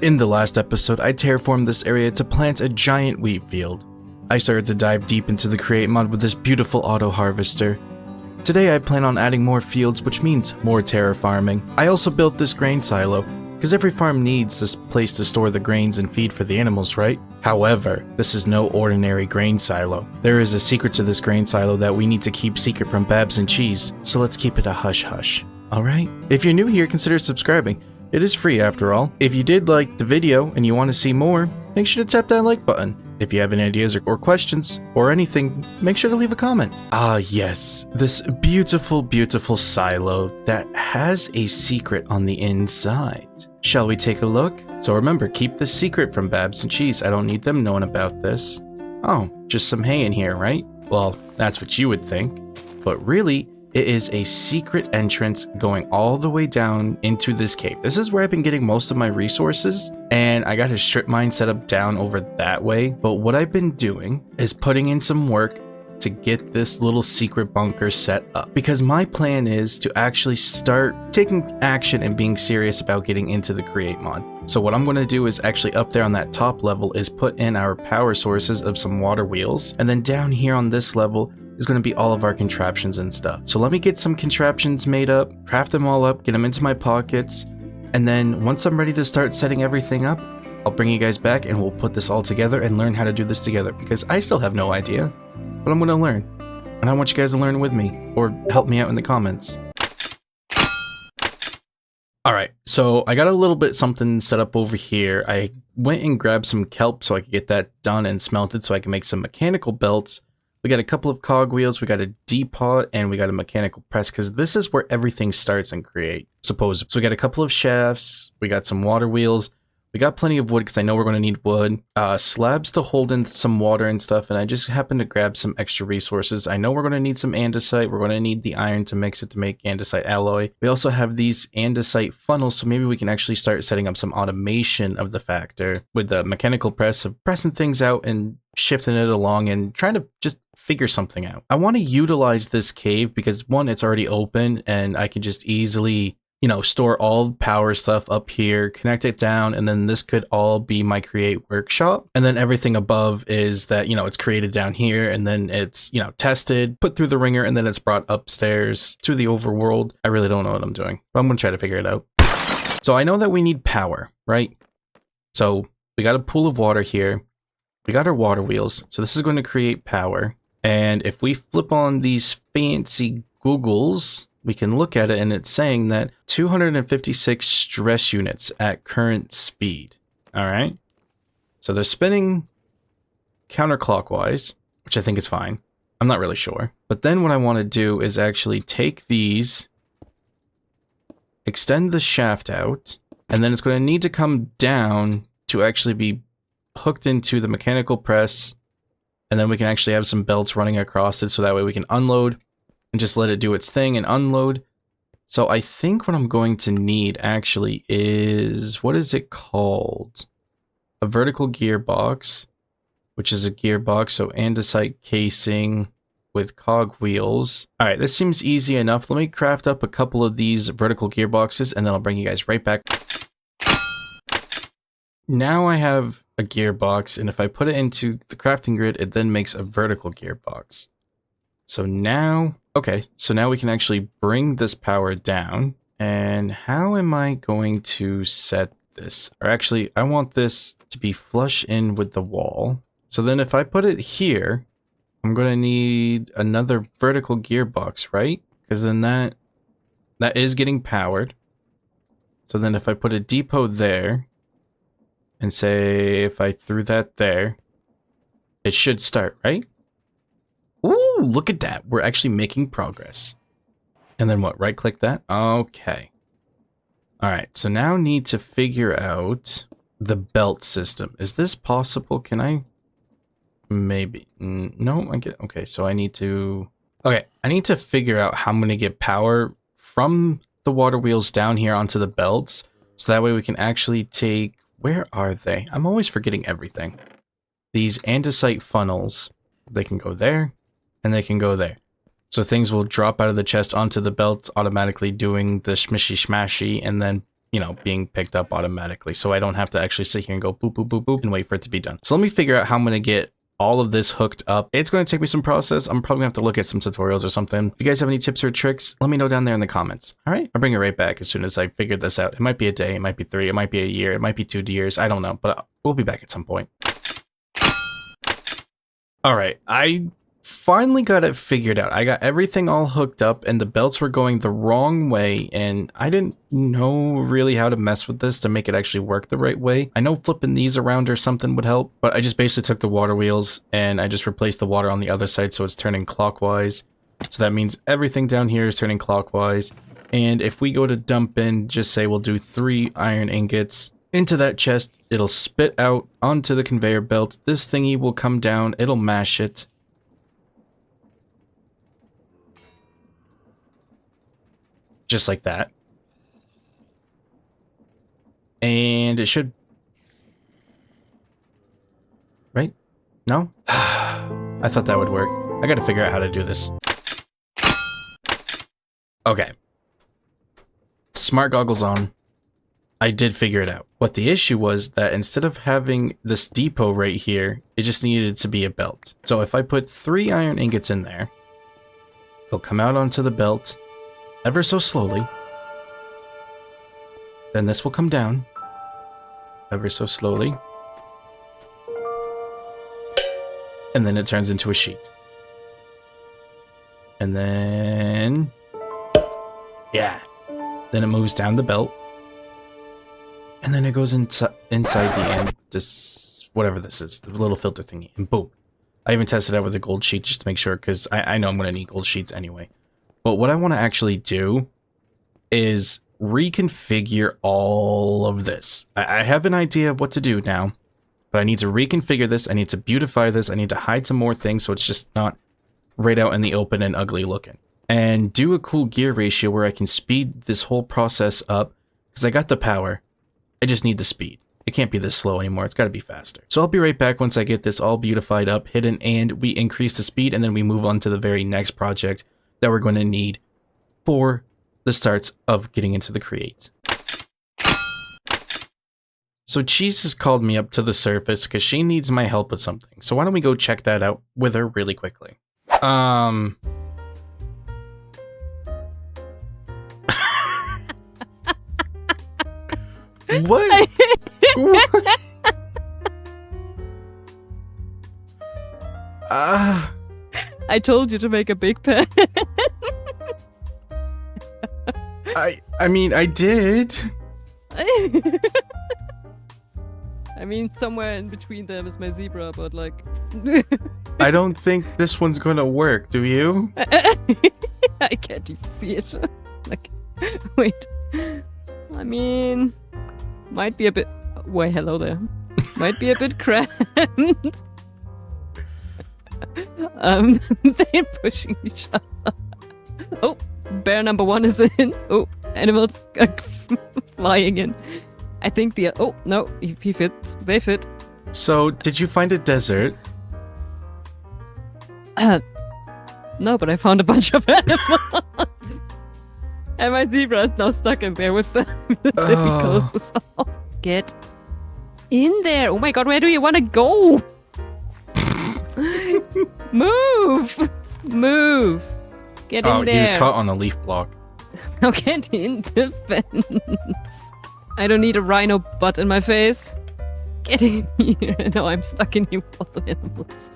In the last episode, I terraformed this area to plant a giant wheat field. I started to dive deep into the Create mod with this beautiful auto harvester. Today I plan on adding more fields, which means more terra farming. I also built this grain silo, because every farm needs this place to store the grains and feed for the animals, right? However, this is no ordinary grain silo. There is a secret to this grain silo that we need to keep secret from Babs and Cheese, so let's keep it a hush-hush. Alright? If you're new here, consider subscribing. It is free after all. If you did like the video and you want to see more, make sure to tap that like button. If you have any ideas or questions or anything, make sure to leave a comment. Ah yes, this beautiful, beautiful silo that has a secret on the inside. Shall we take a look? So remember, keep this secret from Babs and Cheese. I don't need them knowing about this. Oh, just some hay in here, right? Well, that's what you would think. But really, it is a secret entrance going all the way down into this cave. This is where I've been getting most of my resources, and I got a strip mine set up down over that way. But what I've been doing is putting in some work to get this little secret bunker set up, because my plan is to actually start taking action and being serious about getting into the Create mod. So what I'm going to do is actually up there on that top level is put in our power sources of some water wheels, and then down here on this level is going to be all of our contraptions and stuff. So let me get some contraptions made up, craft them all up, get them into my pockets, and then once I'm ready to start setting everything up, I'll bring you guys back and we'll put this all together and learn how to do this together, because I still have no idea, but I'm going to learn, and I want you guys to learn with me or help me out in the comments. Alright, so I got a little bit something set up over here. I went and grabbed some kelp so I could get that done and smelted so I can make some mechanical belts. We got a couple of cogwheels, we got a depot, and we got a mechanical press, because this is where everything starts in Create, supposedly. So we got a couple of shafts, we got some water wheels, we got plenty of wood, because I know we're going to need wood, slabs to hold in some water and stuff, and I just happened to grab some extra resources. I know we're going to need some andesite, we're going to need the iron to mix it to make andesite alloy. We also have these andesite funnels, so maybe we can actually start setting up some automation of the factor with the mechanical press of pressing things out and shifting it along and trying to just figure something out. I want to utilize this cave because one, it's already open and I can just easily, you know, store all power stuff up here, connect it down, and then this could all be my Create workshop. And then everything above is that, you know, it's created down here and then it's, you know, tested, put through the ringer, and then it's brought upstairs to the overworld. I really don't know what I'm doing, but I'm going to try to figure it out. So I know that we need power, right? So we got a pool of water here. We got our water wheels. So this is going to create power. And if we flip on these fancy googles, we can look at it and it's saying that 256 stress units at current speed. All right. So they're spinning counterclockwise, which I think is fine. I'm not really sure. But then what I want to do is actually take these, extend the shaft out, and then it's going to need to come down to actually be hooked into the mechanical press. And then we can actually have some belts running across it, so that way we can unload and just let it do its thing and unload. So I think what I'm going to need actually is, what is it called? A vertical gearbox, which is a gearbox, so andesite casing with cog wheels. All right, this seems easy enough. Let me craft up a couple of these vertical gearboxes and then I'll bring you guys right back. Now I have a gearbox, and if I put it into the crafting grid, it then makes a vertical gearbox. So now, okay, so now we can actually bring this power down. And how am I going to set this? Or actually, I want this to be flush in with the wall. So then if I put it here, I'm going to need another vertical gearbox, right? Because then that is getting powered. So then if I put a depot there, and say if I threw that there, it should start, right? Ooh, look at that. We're actually making progress. And then what? Right click that? Okay. All right. So now need to figure out the belt system. Is this possible? Can I? Maybe. No, I get. Okay. So I need to. Okay. I need to figure out how I'm going to get power from the water wheels down here onto the belts. So that way we can actually take. Where are they? I'm always forgetting everything. These andesite funnels, they can go there, and they can go there. So things will drop out of the chest onto the belt, automatically doing the smishy smashy, and then you know, being picked up automatically. So I don't have to actually sit here and go boop, boop, boop, boop, and wait for it to be done. So let me figure out how I'm going to get all of this hooked up. It's going to take me some process. I'm probably going to have to look at some tutorials or something. If you guys have any tips or tricks, let me know down there in the comments. All right, I'll bring it right back as soon as I figure this out. It might be a day, it might be 3, it might be a year, it might be 2 years. I don't know, but we'll be back at some point. All right, I finally got it figured out. I got everything all hooked up and the belts were going the wrong way, and I didn't know really how to mess with this to make it actually work the right way. I know flipping these around or something would help, but I just basically took the water wheels and I just replaced the water on the other side so it's turning clockwise. So that means everything down here is turning clockwise. And if we go to dump in, just say we'll do 3 iron ingots into that chest, it'll spit out onto the conveyor belt. This thingy will come down, it'll mash it. Just like that. And it should... Right? No? I thought that would work. I gotta figure out how to do this. Okay. Smart goggles on. I did figure it out. What the issue was that instead of having this depot right here, it just needed to be a belt. So if I put 3 iron ingots in there, they'll come out onto the belt ever so slowly. Then this will come down ever so slowly. And then it turns into a sheet. And then... yeah. Then it moves down the belt. And then it goes inside the end, this, whatever this is, the little filter thingy, and boom. I even tested out with a gold sheet just to make sure, because I know I'm going to need gold sheets anyway. But what I want to actually do is reconfigure all of this. I have an idea of what to do now, but I need to reconfigure this, I need to beautify this, I need to hide some more things so it's just not right out in the open and ugly looking. And do a cool gear ratio where I can speed this whole process up, because I got the power. I just need the speed. It can't be this slow anymore. It's got to be faster. So I'll be right back once I get this all beautified up, hidden, and we increase the speed, and then we move on to the very next project that we're going to need for the starts of getting into the Create. So Cheese has called me up to the surface because she needs my help with something. So why don't we go check that out with her really quickly. What? What? I told you to make a big pen. I mean, I did. I mean, somewhere in between them is my zebra, but like... I don't think this one's gonna work, do you? I can't even see it. Like, wait. I mean... might be a bit... wait, hello there. Might be a bit cramped. They're pushing each other. Oh, bear number 1 is in. Oh, animals are flying in. I think the... oh, no, he fits. They fit. So, did you find a desert? No, but I found a bunch of animals. And my zebra is now stuck in there with the zippy close this off. Get in there. Oh my god, where do you want to go? Move! Move! Get in there. Oh, he was caught on a leaf block. Now get in the fence. I don't need a rhino butt in my face. Get in here. No, I'm stuck in you, little animals.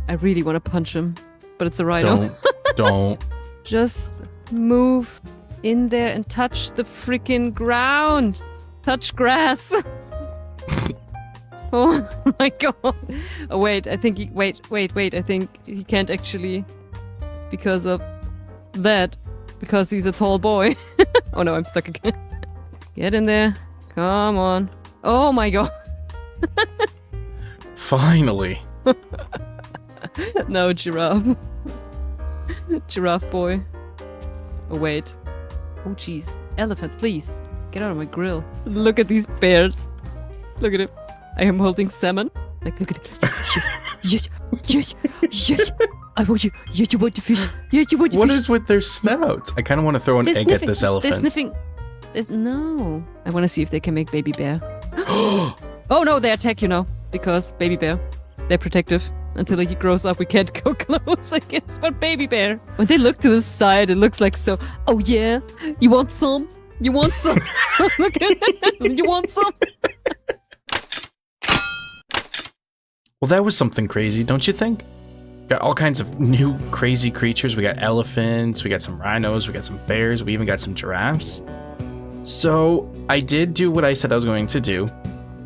I really want to punch him, but it's a rhino. Don't. Just move in there and touch the freaking ground. Touch grass. Oh my god. Oh wait, I think he... wait. I think he can't actually... because of that. Because he's a tall boy. Oh no, I'm stuck again. Get in there. Come on. Oh my god. Finally. No, giraffe. Giraffe boy. Oh wait. Oh jeez. Elephant, please. Get out of my grill. Look at these bears. Look at it. I am holding salmon. Like, look at it. I want you. Yeah, you want the fish. Yeah, you want the What fish. is with their snouts? I kind of want to throw an They're egg sniffing. at this They're elephant. sniffing. No. I want to see if they can make baby bear. Oh no, they attack you now because baby bear. They're protective. Until he grows up, we can't go close, I guess. But baby bear. When they look to the side, it looks like so. Oh yeah, you want some? You want some? Look at that. You want some? Well, that was something crazy, don't you think? Got all kinds of new crazy creatures. We got elephants, we got some rhinos, we got some bears, we even got some giraffes. So I did do what I said I was going to do.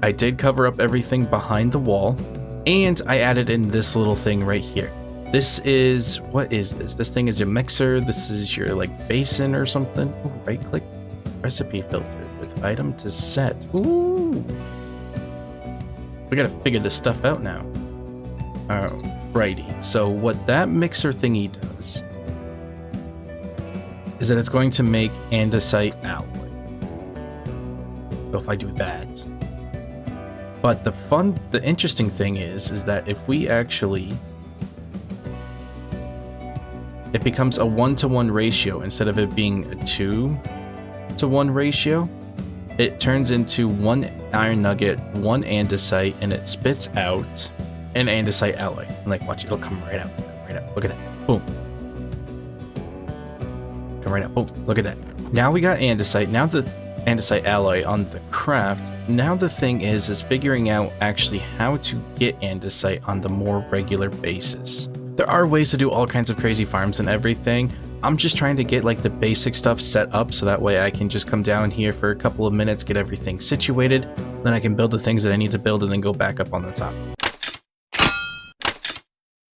I did cover up everything behind the wall, and I added in this little thing right here. This is, what is this? This thing is your mixer. This is your like basin or something. Ooh, right click, recipe filter with item to set. Ooh. We gotta figure this stuff out now. Alrighty, so what that mixer thingy does is that it's going to make andesite alloy. So if I do that. But the interesting thing is that if we actually, it becomes a 1-to-1 ratio instead of it being a 2-to-1 ratio. It turns into 1 iron nugget, 1 andesite, and it spits out an andesite alloy. And like, watch, it'll come right out. Right out. Look at that. Boom. Come right out. Boom. Look at that. Now we got andesite. Now the andesite alloy on the craft. Now the thing is figuring out actually how to get andesite on the more regular basis. There are ways to do all kinds of crazy farms and everything. I'm just trying to get like the basic stuff set up so that way I can just come down here for a couple of minutes, get everything situated, then I can build the things that I need to build and then go back up on the top.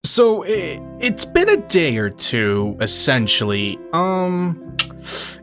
So it's been a day or two, essentially.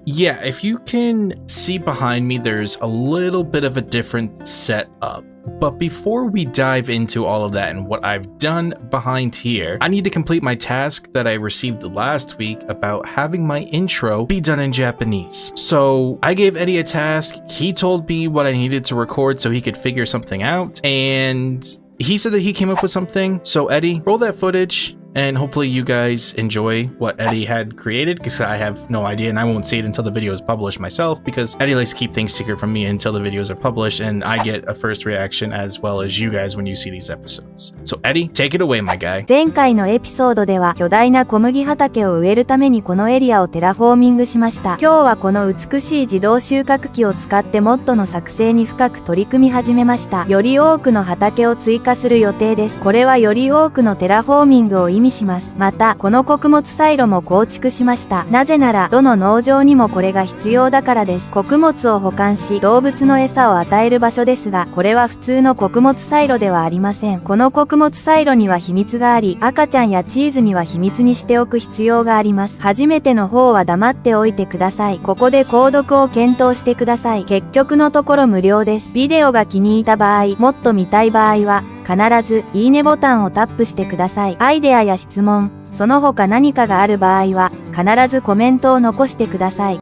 Yeah, if you can see behind me, there's a little bit of a different setup. But before we dive into all of that and what I've done behind here, I need to complete my task that I received last week about having my intro be done in Japanese. So I gave Eddie a task. He told me what I needed to record so he could figure something out. And he said that he came up with something. So Eddie, roll that footage. And hopefully you guys enjoy what Eddie had created, because I have no idea and I won't see it until the video is published myself, because Eddie likes to keep things secret from me until the videos are published and I get a first reaction as well as you guys when you see these episodes. So Eddie, take it away, my guy. 前回のエピソードでは巨大な小麦畑を植えるためにこのエリアをテラフォーミングしました。今日はこの美しい自動収穫機を使ってモッドの作成に深く取り組み始めました。より多くの畑を追加する予定です。これはより多くのテラフォーミングを意味します。また、この穀物サイロも構築しました。なぜなら、どの農場にもこれが必要だからです。穀物を保管し、動物の餌を与える場所ですが、これは普通の穀物サイロではありません。この穀物サイロには秘密があり、赤ちゃんやチーズには秘密にしておく必要があります。初めての方は黙っておいてください。ここで購読を検討してください。結局のところ無料です。ビデオが気に入った場合、もっと見たい場合は、必ずいいねボタンをタップしてください。アイデアや質問、その他何かがある場合は必ずコメントを残してください。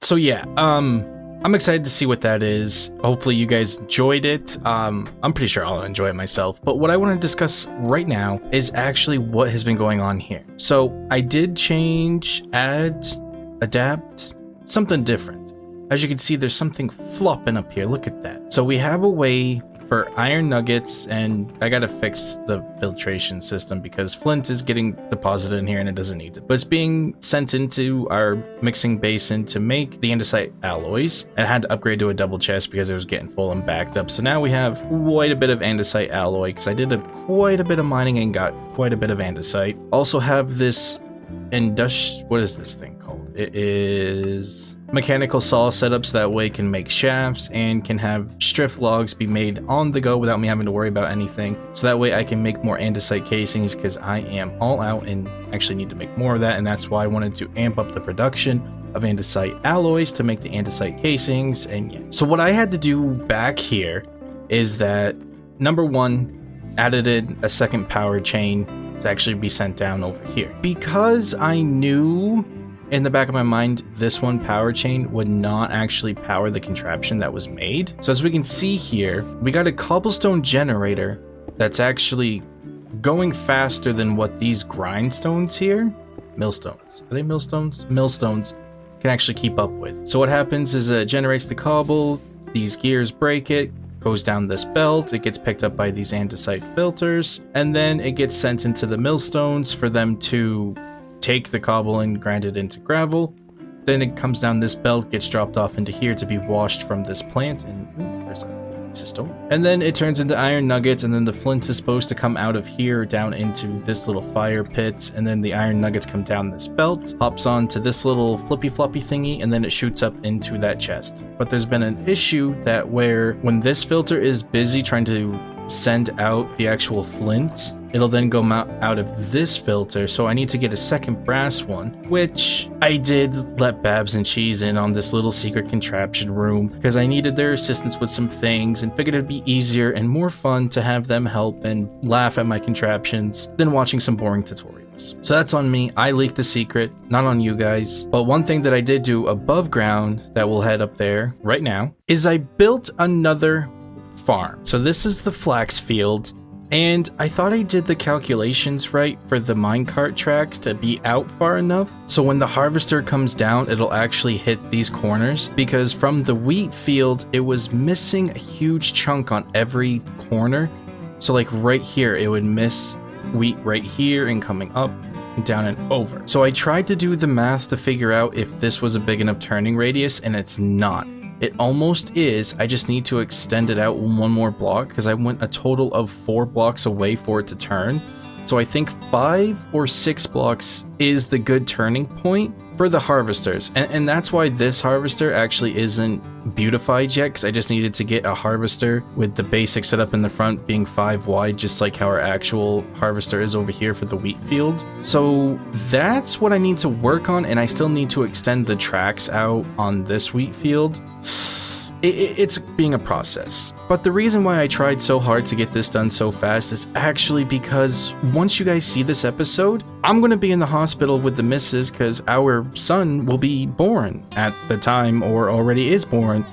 So yeah, I'm excited to see what that is. Hopefully you guys enjoyed it. I'm pretty sure I'll enjoy it myself. But what I want to discuss right now is actually what has been going on here. So I did change, add, adapt, something different. As you can see, there's something flopping up here. Look at that. So we have a way for iron nuggets, and I gotta fix the filtration system because flint is getting deposited in here and it doesn't need it. But it's being sent into our mixing basin to make the andesite alloys. And I had to upgrade to a double chest because it was getting full and backed up. So now we have quite a bit of andesite alloy because I did quite a bit of mining and got quite a bit of andesite. Also have this what is this thing called? It is mechanical saw setup so that way it can make shafts and can have stripped logs be made on the go without me having to worry about anything. So that way I can make more andesite casings because I am all out and actually need to make more of that, and that's why I wanted to amp up the production of andesite alloys to make the andesite casings. And yeah. So what I had to do back here is that number one, added in a second power chain to actually be sent down over here. Because I knew in the back of my mind, this one power chain would not actually power the contraption that was made. So as we can see here, we got a cobblestone generator that's actually going faster than what these grindstones here, millstones, are they millstones? Millstones can actually keep up with. So what happens is it generates the cobble, these gears break it, goes down this belt, it gets picked up by these andesite filters, and then it gets sent into the millstones for them to take the cobble and grind it into gravel. Then it comes down this belt, gets dropped off into here to be washed from this plant, and there's a piece of stone. And then it turns into iron nuggets, and then the flint is supposed to come out of here down into this little fire pit, and then the iron nuggets come down this belt, hops onto this little flippy floppy thingy, and then it shoots up into that chest. But there's been an issue that when this filter is busy trying to send out the actual flint, it'll then go out of this filter, so I need to get a second brass one, which I did let Babs and Cheese in on this little secret contraption room because I needed their assistance with some things and figured it'd be easier and more fun to have them help and laugh at my contraptions than watching some boring tutorials. So that's on me. I leaked the secret, not on you guys. But one thing that I did do above ground that will head up there right now is I built another farm. So this is the flax field, and I thought I did the calculations right for the minecart tracks to be out far enough so when the harvester comes down it'll actually hit these corners, because from the wheat field it was missing a huge chunk on every corner. So like right here it would miss wheat right here and coming up and down and over. So I tried to do the math to figure out if this was a big enough turning radius, and it's not. It almost is. I just need to extend it out one more block because I went a total of 4 blocks away for it to turn. So I think 5 or 6 blocks is the good turning point for the harvesters. And that's why this harvester actually isn't beautified yet, because I just needed to get a harvester with the basic setup in the front being 5 wide, just like how our actual harvester is over here for the wheat field. So that's what I need to work on, and I still need to extend the tracks out on this wheat field. It's being a process. But the reason why I tried so hard to get this done so fast is actually because once you guys see this episode, I'm going to be in the hospital with the missus because our son will be born at the time, or already is born,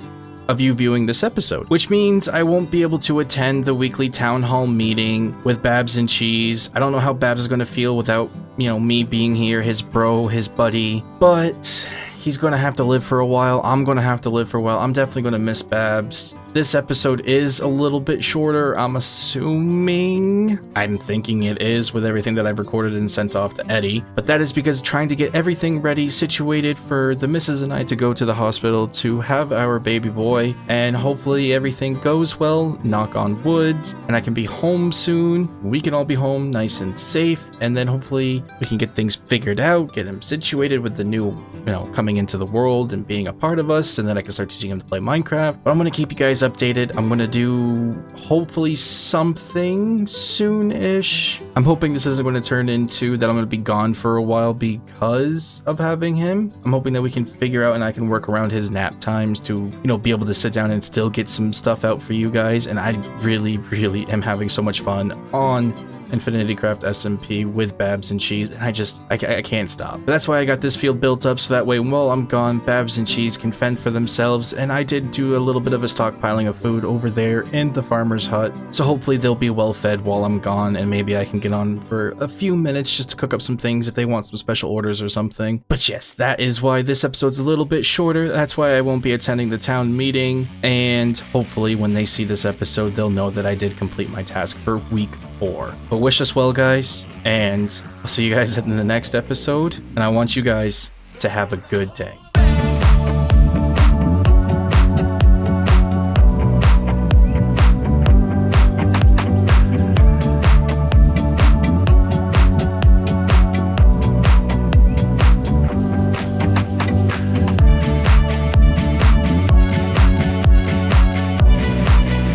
of you viewing this episode, which means I won't be able to attend the weekly town hall meeting with Babs and Cheese. I don't know how Babs is going to feel without, me being here, his bro, his buddy, but he's going to have to live for a while. I'm going to have to live for a while. I'm definitely going to miss Babs. This episode is a little bit shorter, I'm assuming. I'm thinking it is with everything that I've recorded and sent off to Eddie. But that is because trying to get everything ready, situated for the missus and I to go to the hospital to have our baby boy. And hopefully everything goes well, knock on wood, and I can be home soon. We can all be home nice and safe. And then hopefully we can get things figured out, get him situated with the new, coming into the world and being a part of us. And then I can start teaching him to play Minecraft. But I'm going to keep you guys updated. I'm gonna do hopefully something soon-ish. I'm hoping this isn't going to turn into that I'm going to be gone for a while because of having him. I'm hoping that we can figure out and I can work around his nap times to, be able to sit down and still get some stuff out for you guys. And I really, really am having so much fun on Infinitycraft SMP with Babs and Cheese, and I can't stop. But that's why I got this field built up, so that way while I'm gone, Babs and Cheese can fend for themselves. And I did do a little bit of a stockpiling of food over there in the farmer's hut, so hopefully they'll be well fed while I'm gone, and maybe I can get on for a few minutes just to cook up some things if they want some special orders or something. But yes, that is why this episode's a little bit shorter. That's why I won't be attending the town meeting, and hopefully when they see this episode, they'll know that I did complete my task for week 4. But wish us well, guys, and I'll see you guys in the next episode, and I want you guys to have a good day.